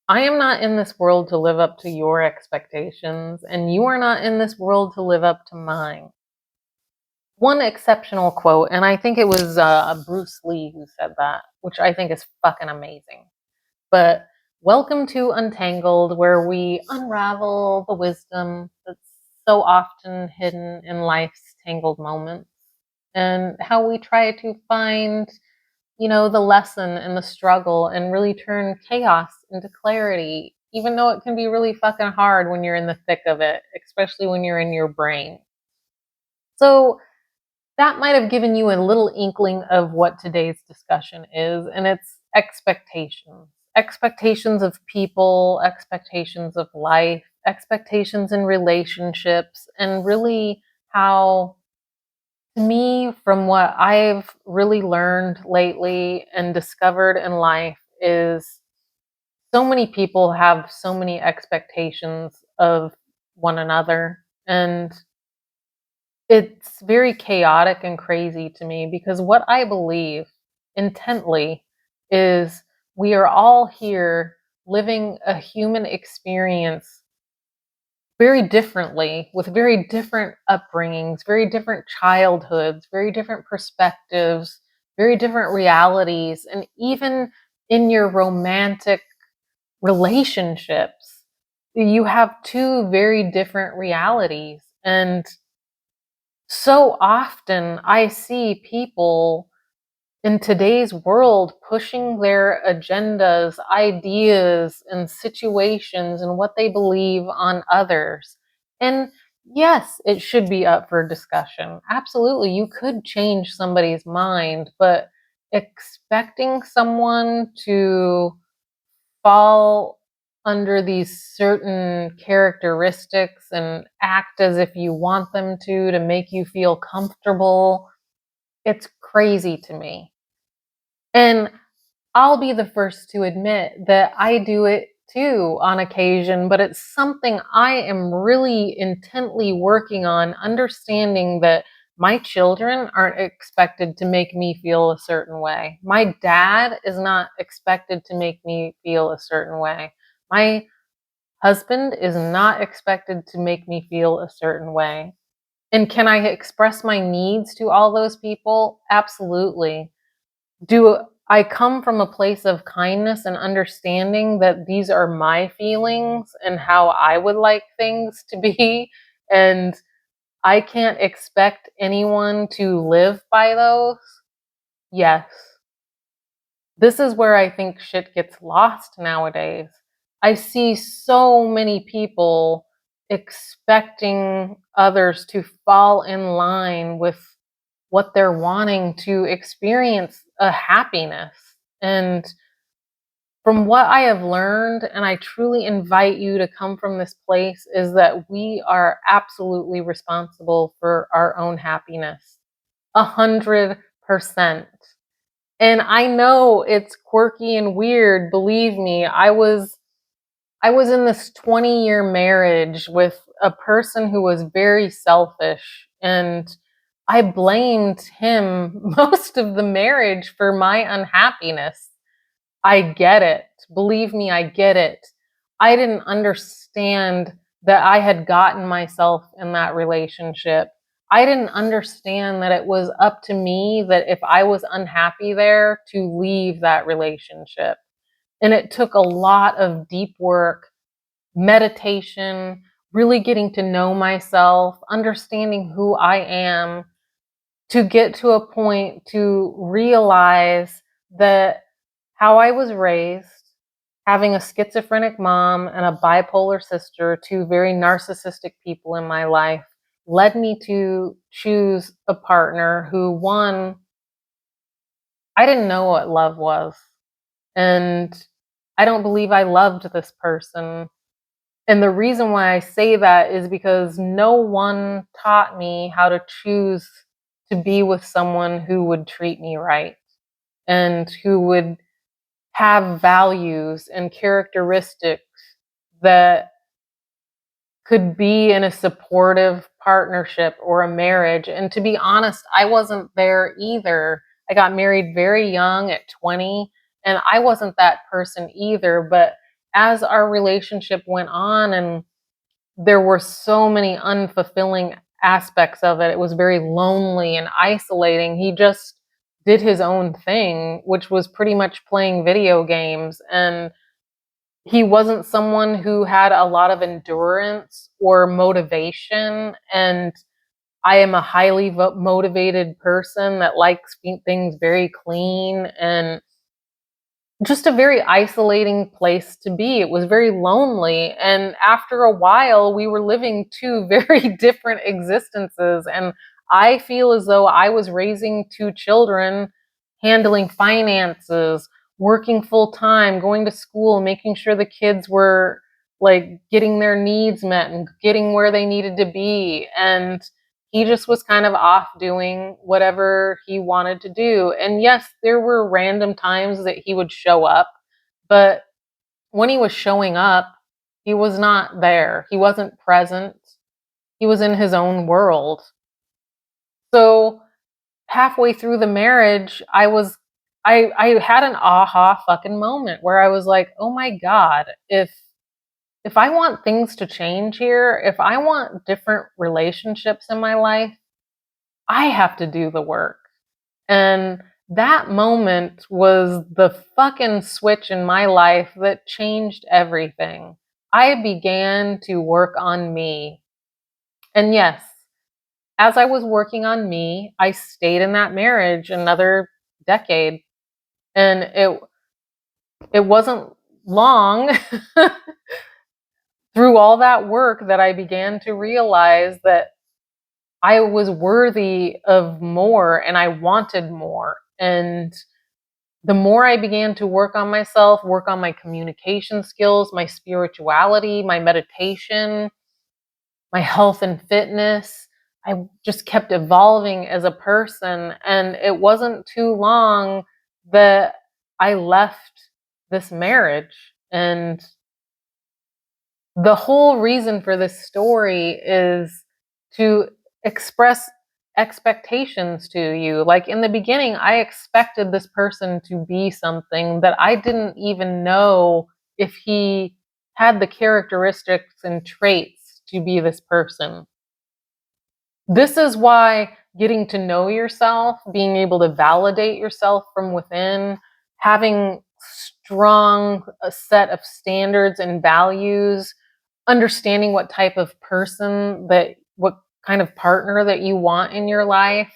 I am not in this world to live up to your expectations, and you are not in this world to live up to mine. One exceptional quote, and I think it was Bruce Lee who said that, which I think is fucking amazing. But welcome to Untangled, where we unravel the wisdom that's so often hidden in life's tangled moments, and how we try to find the lesson and the struggle and really turn chaos into clarity, even though it can be really fucking hard when you're in the thick of it, especially when you're in your brain. So, that might have given you a little inkling of what today's discussion is, and it's expectations. Expectations of people, expectations of life, expectations in relationships, and really how, to me, from what I've really learned lately and discovered in life, is so many people have so many expectations of one another. And it's very chaotic and crazy to me because what I believe intently is we are all here living a human experience very differently, with very different upbringings, very different childhoods, very different perspectives, very different realities, and even in your romantic relationships, you have two very different realities. And so often I see people in today's world pushing their agendas, ideas, and situations and what they believe on others. And yes, it should be up for discussion. Absolutely, you could change somebody's mind, but expecting someone to fall under these certain characteristics and act as if you want them to make you feel comfortable, it's crazy to me. And I'll be the first to admit that I do it too on occasion, but it's something I am really intently working on, understanding that my children aren't expected to make me feel a certain way. My dad is not expected to make me feel a certain way. My husband is not expected to make me feel a certain way. And can I express my needs to all those people? Absolutely. Do I come from a place of kindness and understanding that these are my feelings and how I would like things to be, and I can't expect anyone to live by those? Yes. This is where I think shit gets lost nowadays. I see so many people expecting others to fall in line with what they're wanting to experience a happiness. And from what I have learned, and I truly invite you to come from this place, is that we are absolutely responsible for our own happiness. 100%. And I know it's quirky and weird. Believe me, I was in this 20-year marriage with a person who was very selfish, and I blamed him most of the marriage for my unhappiness. I get it. Believe me, I get it. I didn't understand that I had gotten myself in that relationship. I didn't understand that it was up to me, that if I was unhappy there, to leave that relationship. And it took a lot of deep work, meditation, really getting to know myself, understanding who I am, to get to a point to realize that how I was raised, having a schizophrenic mom and a bipolar sister, two very narcissistic people in my life, led me to choose a partner who, one, I didn't know what love was. And I don't believe I loved this person. And the reason why I say that is because no one taught me how to choose to be with someone who would treat me right and who would have values and characteristics that could be in a supportive partnership or a marriage. And to be honest, I wasn't there either. I got married very young at 20, and I wasn't that person either. But as our relationship went on and there were so many unfulfilling aspects of it, it was very lonely and isolating. He just did his own thing, which was pretty much playing video games. And he wasn't someone who had a lot of endurance or motivation. And I am a highly motivated person that likes things very clean and just a very isolating place to be. It was very lonely. And after a while, we were living two very different existences. And I feel as though I was raising two children, handling finances, working full time, going to school, making sure the kids were like getting their needs met and getting where they needed to be. And he just was kind of off doing whatever he wanted to do. And yes, there were random times that he would show up, but when he was showing up, he was not there. He wasn't present. He was in his own world. So halfway through the marriage, I had an aha fucking moment where I was like, "Oh my god, if I want things to change here, if I want different relationships in my life, I have to do the work." And that moment was the fucking switch in my life that changed everything. I began to work on me. And yes, as I was working on me, I stayed in that marriage another decade. And it wasn't long through all that work that I began to realize that I was worthy of more and I wanted more. And the more I began to work on myself, work on my communication skills, my spirituality, my meditation, my health and fitness, I just kept evolving as a person. And it wasn't too long that I left this marriage. And the whole reason for this story is to express expectations to you. Like in the beginning, I expected this person to be something that I didn't even know if he had the characteristics and traits to be this person. This is why getting to know yourself, being able to validate yourself from within, having strong a set of standards and values, understanding what type of person that what kind of partner that you want in your life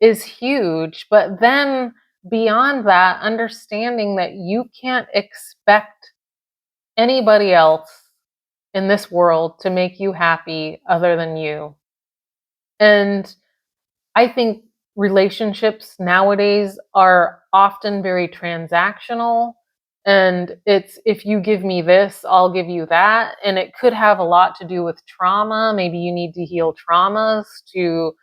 is huge. But then beyond that, understanding that you can't expect anybody else in this world to make you happy other than you. And I think relationships nowadays are often very transactional. And it's if you give me this, I'll give you that. And it could have a lot to do with trauma. Maybe you need to heal traumas to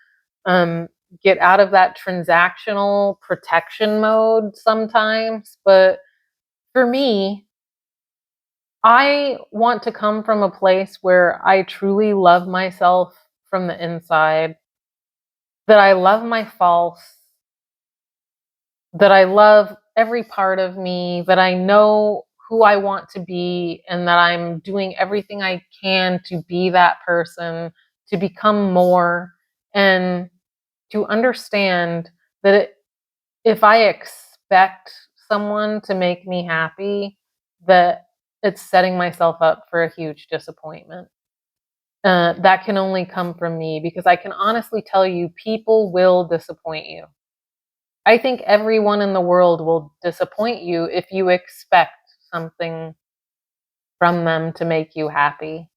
um, get out of that transactional protection mode sometimes. But for me, I want to come from a place where I truly love myself from the inside, that I love my faults, that I love every part of me, that I know who I want to be, and that I'm doing everything I can to be that person, to become more, and to understand that if I expect someone to make me happy, that it's setting myself up for a huge disappointment. That can only come from me because I can honestly tell you, people will disappoint you. I think everyone in the world will disappoint you if you expect something from them to make you happy.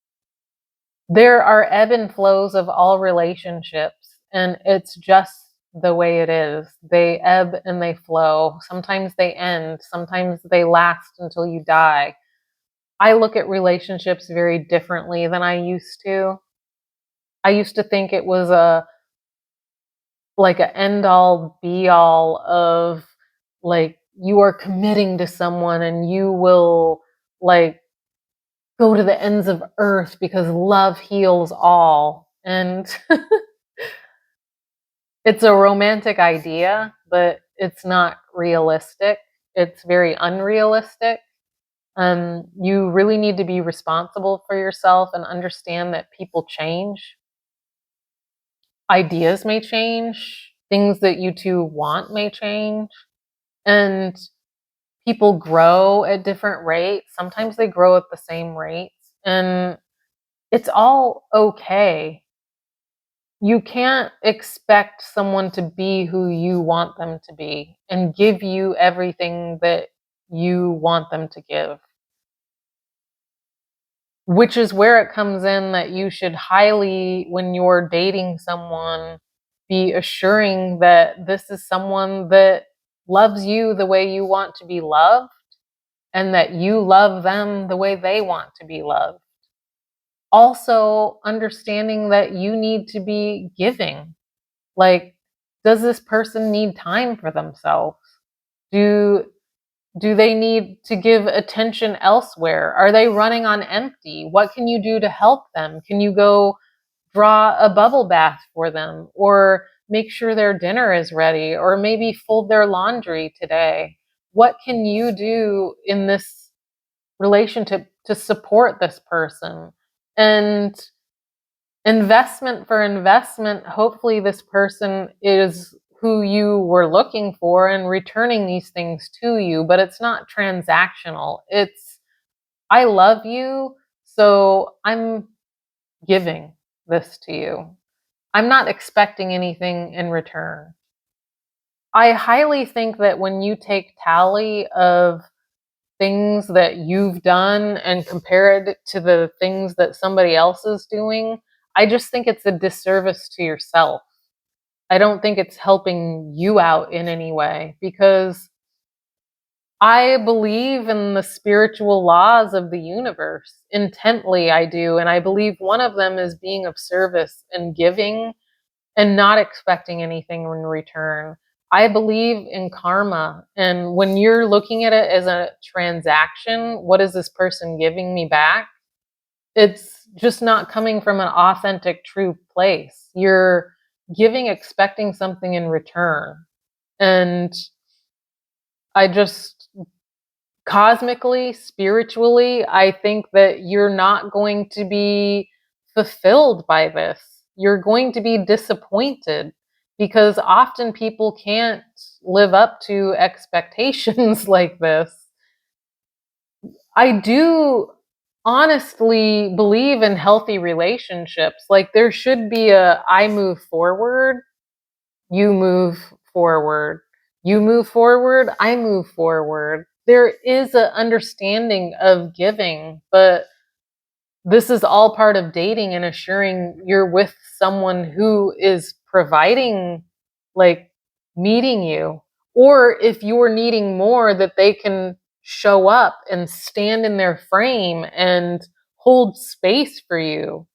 There are ebb and flows of all relationships, and it's just the way it is. They ebb and they flow. Sometimes they end, sometimes they last until you die. I look at relationships very differently than I used to. I used to think it was a like a end all be all of like you are committing to someone and you will like go to the ends of earth because love heals all. And it's a romantic idea, but it's not realistic. It's very unrealistic. You really need to be responsible for yourself and understand that people change. Ideas may change. Things that you two want may change. And people grow at different rates. Sometimes they grow at the same rates. And it's all okay. You can't expect someone to be who you want them to be and give you everything that you want them to give. Which is where it comes in that you should highly, when you're dating someone, be assuring that this is someone that loves you the way you want to be loved and that you love them the way they want to be loved. Also, understanding that you need to be giving. Like, does this person need time for themselves? Do do they need to give attention elsewhere? Are they running on empty? What can you do to help them? Can you go draw a bubble bath for them or make sure their dinner is ready or maybe fold their laundry today? What can you do in this relationship to support this person? And investment for investment, hopefully this person is who you were looking for and returning these things to you, but it's not transactional. It's, I love you, so I'm giving this to you. I'm not expecting anything in return. I highly think that when you take tally of things that you've done and compare it to the things that somebody else is doing, I just think it's a disservice to yourself. I don't think it's helping you out in any way because I believe in the spiritual laws of the universe. Intently, I do. And I believe one of them is being of service and giving and not expecting anything in return. I believe in karma. And when you're looking at it as a transaction, what is this person giving me back? It's just not coming from an authentic, true place. You're giving, expecting something in return. And I just, cosmically, spiritually, I think that you're not going to be fulfilled by this. You're going to be disappointed because often people can't live up to expectations like this. I do honestly believe in healthy relationships. Like there should be a I move forward, you move forward. You move forward, I move forward. There is an understanding of giving, but this is all part of dating and assuring you're with someone who is providing, like meeting you. Or if you're needing more, that they can show up and stand in their frame and hold space for you.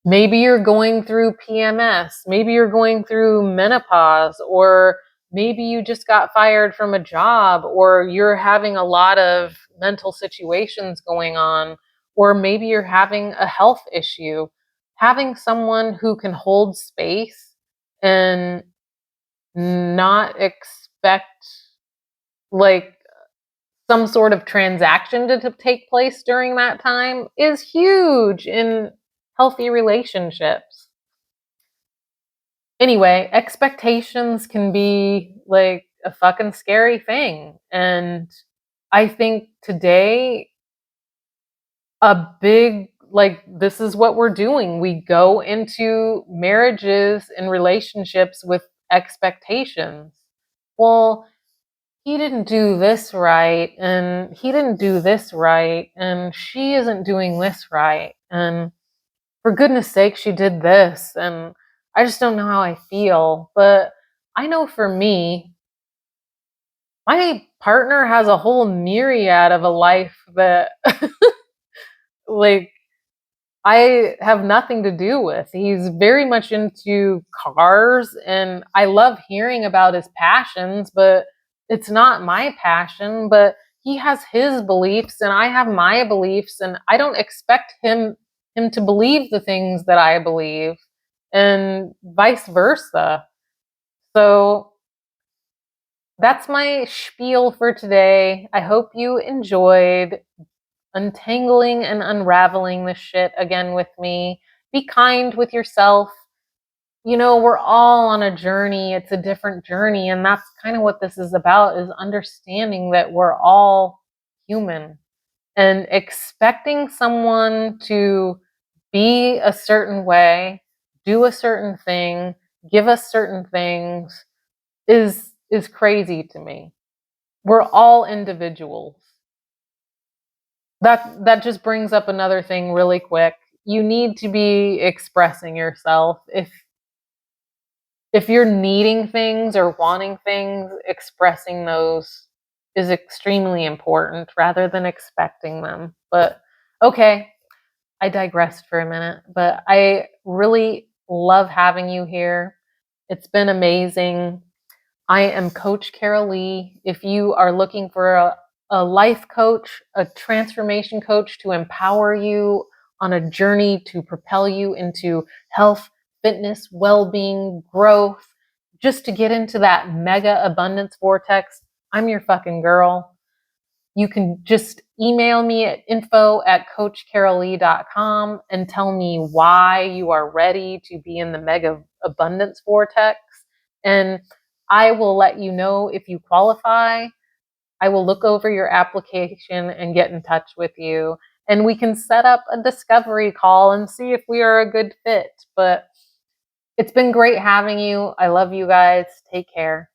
Maybe you're going through PMS, maybe you're going through menopause, or maybe you just got fired from a job, or you're having a lot of mental situations going on, or maybe you're having a health issue. Having someone who can hold space and not expect like some sort of transaction to take place during that time is huge in healthy relationships. Anyway, expectations can be like a fucking scary thing. And I think today, a big, like, this is what we're doing. We go into marriages and relationships with expectations. Well, he didn't do this right, and he didn't do this right, and she isn't doing this right. And for goodness sake, she did this, and I just don't know how I feel. But I know for me, my partner has a whole myriad of a life that, like, I have nothing to do with. He's very much into cars, and I love hearing about his passions, but it's not my passion. But he has his beliefs, and I have my beliefs, and I don't expect him to believe the things that I believe, and vice versa. So that's my spiel for today. I hope you enjoyed untangling and unraveling this shit again with me. Be kind with yourself. You know, we're all on a journey. It's a different journey. And that's kind of what this is about, is understanding that we're all human, and expecting someone to be a certain way, do a certain thing, give us certain things is crazy to me. We're all individuals. That just brings up another thing really quick. You need to be expressing yourself. If you're needing things or wanting things, expressing those is extremely important rather than expecting them. But okay, I digressed for a minute, but I really love having you here. It's been amazing. I am Coach Carol Lee. If you are looking for a life coach, a transformation coach to empower you on a journey to propel you into health, fitness, well being, growth, just to get into that mega abundance vortex, I'm your fucking girl. You can just email me at info@coachcarollee.com and tell me why you are ready to be in the mega abundance vortex. And I will let you know if you qualify. I will look over your application and get in touch with you. And we can set up a discovery call and see if we are a good fit. But it's been great having you. I love you guys. Take care.